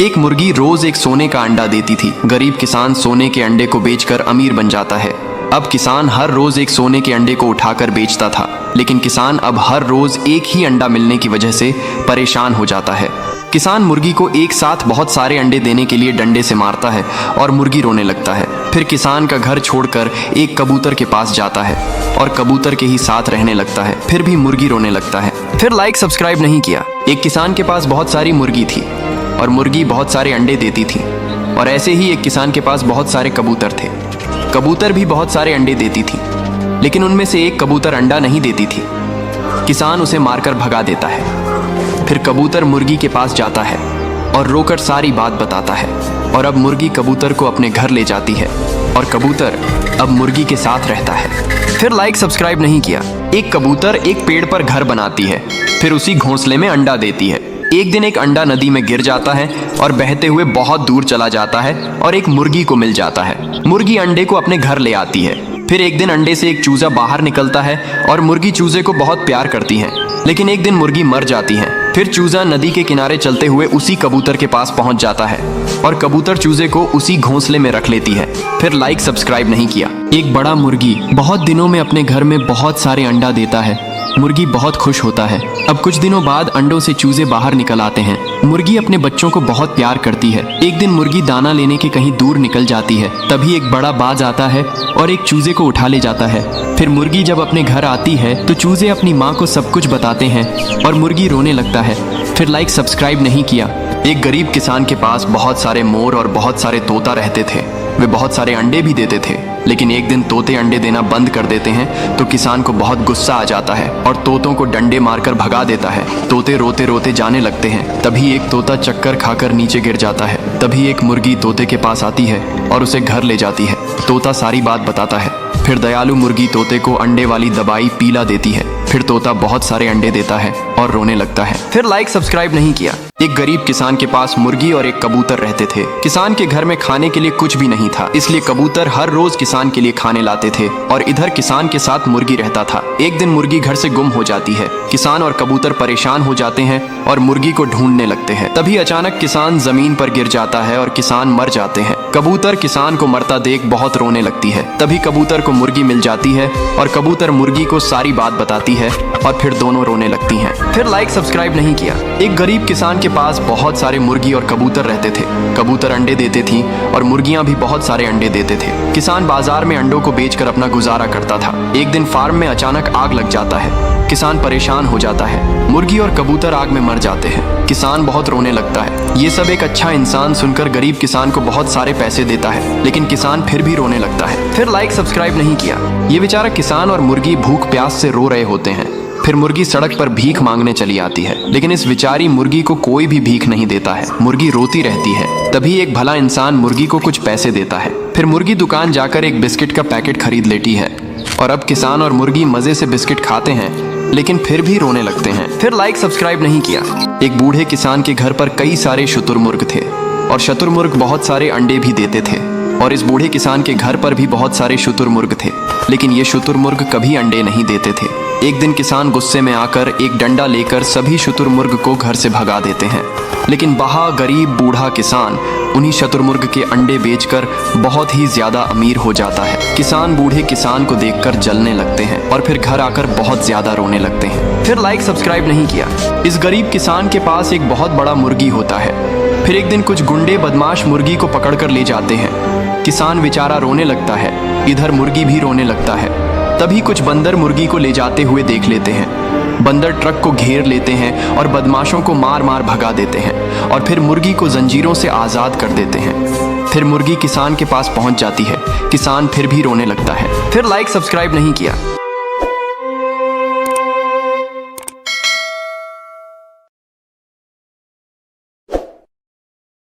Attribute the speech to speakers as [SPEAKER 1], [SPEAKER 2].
[SPEAKER 1] एक मुर्गी रोज एक सोने का अंडा देती थी। गरीब किसान सोने के अंडे को बेचकर अमीर बन जाता है। अब किसान हर रोज एक सोने के अंडे को उठाकर बेचता था, लेकिन किसान अब हर रोज एक ही अंडा मिलने की वजह से परेशान हो जाता है। किसान मुर्गी को एक साथ बहुत सारे अंडे देने के लिए डंडे से मारता है और मुर्गी रोने लगता है। फिर किसान का घर छोड़कर एक कबूतर के पास जाता है और कबूतर के ही साथ रहने लगता है। फिर भी मुर्गी रोने लगता है। फिर लाइक सब्सक्राइब नहीं किया। एक किसान के पास बहुत सारी मुर्गी थी और मुर्गी बहुत सारे अंडे देती थी। और ऐसे ही एक किसान के पास बहुत सारे कबूतर थे। कबूतर भी बहुत सारे अंडे देती थी, लेकिन उनमें से एक कबूतर अंडा नहीं देती थी। किसान उसे मारकर भगा देता है। फिर कबूतर मुर्गी के पास जाता है और रोकर सारी बात बताता है। और अब मुर्गी कबूतर को अपने घर ले जाती है और कबूतर अब मुर्गी के साथ रहता है। फिर लाइक सब्सक्राइब नहीं किया। एक कबूतर एक पेड़ पर घर बनाती है, फिर उसी घोंसले में अंडा देती है। एक दिन एक अंडा नदी में गिर जाता है और बहते हुए बहुत दूर चला जाता है और एक मुर्गी को मिल जाता है। मुर्गी अंडे को अपने घर ले आती है। फिर एक दिन अंडे से एक चूजा बाहर निकलता है और मुर्गी चूजे को बहुत प्यार करती है, लेकिन एक दिन मुर्गी मर जाती है। फिर चूजा नदी के किनारे चलते हुए उसी कबूतर के पास पहुंच जाता है और कबूतर चूजे को उसी घोंसले में रख लेती है। फिर लाइक सब्सक्राइब नहीं किया। एक बड़ा मुर्गी बहुत दिनों में अपने घर में बहुत सारे अंडा देता है। मुर्गी बहुत खुश होता है। अब कुछ दिनों बाद अंडों से चूजे बाहर निकल आते हैं। मुर्गी अपने बच्चों को बहुत प्यार करती है। एक दिन मुर्गी दाना लेने के कहीं दूर निकल जाती है। तभी एक बड़ा बाज आता है और एक चूजे को उठा ले जाता है। फिर मुर्गी जब अपने घर आती है तो चूजे अपनी माँ को सब कुछ बताते हैं और मुर्गी रोने लगता है। फिर लाइक सब्सक्राइब नहीं किया। एक गरीब किसान के पास बहुत सारे मोर और बहुत सारे तोता रहते थे। वे बहुत सारे अंडे भी देते थे, लेकिन एक दिन तोते अंडे देना बंद कर देते हैं तो किसान को बहुत गुस्सा आ जाता है और तोतों को डंडे मारकर भगा देता है। तोते रोते रोते जाने लगते हैं। तभी एक तोता चक्कर खाकर नीचे गिर जाता है। तभी एक मुर्गी तोते के पास आती है और उसे घर ले जाती है। तोता सारी बात बताता है। फिर दयालु मुर्गी तोते को अंडे वाली दवाई पीला देती है। फिर तोता बहुत सारे अंडे देता है और रोने लगता है। फिर लाइक सब्सक्राइब नहीं किया। एक गरीब किसान के पास मुर्गी और एक कबूतर रहते थे। किसान के घर में खाने के लिए कुछ भी नहीं था, इसलिए कबूतर हर रोज किसान के लिए खाने लाते थे और इधर किसान के साथ मुर्गी रहता था। एक दिन मुर्गी घर से गुम हो जाती है। किसान और कबूतर परेशान हो जाते हैं और मुर्गी को ढूंढने लगते हैं। तभी अचानक किसान जमीन पर गिर जाता है और किसान मर जाते हैं। कबूतर किसान को मरता देख बहुत रोने लगती है। तभी कबूतर को मुर्गी मिल जाती है और कबूतर मुर्गी को सारी बात बताती है और फिर दोनों रोने लगती हैं। फिर लाइक सब्सक्राइब नहीं किया। एक गरीब किसान के पास बहुत सारे मुर्गी और कबूतर रहते थे। कबूतर अंडे देते थी और मुर्गियां भी बहुत सारे अंडे देते थे। किसान बाजार में अंडों को बेचकर अपना गुजारा करता था। एक दिन फार्म में अचानक आग लग जाता है। किसान परेशान हो जाता है। मुर्गी और कबूतर आग में मर जाते हैं। किसान बहुत रोने लगता है। ये सब एक अच्छा इंसान सुनकर गरीब किसान को बहुत सारे पैसे देता है, लेकिन किसान फिर भी रोने लगता है। फिर लाइक सब्सक्राइब नहीं किया। ये बेचारा किसान और मुर्गी भूख प्यास से रो रहे होते हैं। फिर मुर्गी सड़क पर भीख मांगने चली आती है, लेकिन इस बेचारी मुर्गी को कोई भी भीख नहीं देता है। मुर्गी रोती रहती है। तभी एक भला इंसान मुर्गी को कुछ पैसे देता है। फिर मुर्गी दुकान जाकर एक बिस्किट का पैकेट खरीद लेती है और अब किसान और मुर्गी मजे से बिस्किट खाते हैं, लेकिन फिर भी रोने लगते हैं। फिर लाइक सब्सक्राइब नहीं किया। एक बूढ़े किसान के घर पर कई सारे शुतुरमुर्ग थे और शुतुरमुर्ग बहुत सारे अंडे भी देते थे। और इस बूढ़े किसान के घर पर भी बहुत सारे शुतुरमुर्ग थे, लेकिन ये शुतुरमुर्ग कभी अंडे नहीं देते थे। एक दिन किसान गुस्से में आकर एक डंडा लेकर सभी शुतुरमुर्ग को घर से भगा देते हैं, लेकिन वहाँ गरीब बूढ़ा किसान उन्हीं शुतुरमुर्ग के अंडे बेचकर बहुत ही ज्यादा अमीर हो जाता है। किसान बूढ़े किसान को देखकर जलने लगते हैं और फिर घर आकर बहुत ज्यादा रोने लगते हैं। फिर लाइक सब्सक्राइब नहीं किया। इस गरीब किसान के पास एक बहुत बड़ा मुर्गी होता है। फिर एक दिन कुछ गुंडे बदमाश मुर्गी को पकड़कर ले जाते हैं। किसान बेचारा रोने लगता है। इधर मुर्गी भी रोने लगता है। तभी कुछ बंदर मुर्गी को ले जाते हुए देख लेते हैं। बंदर ट्रक को घेर लेते हैं और बदमाशों को मार मार भगा देते हैं और फिर मुर्गी को जंजीरों से आज़ाद कर देते हैं। फिर मुर्गी किसान के पास पहुंच जाती है। किसान फिर भी रोने लगता है। फिर लाइक सब्सक्राइब नहीं किया।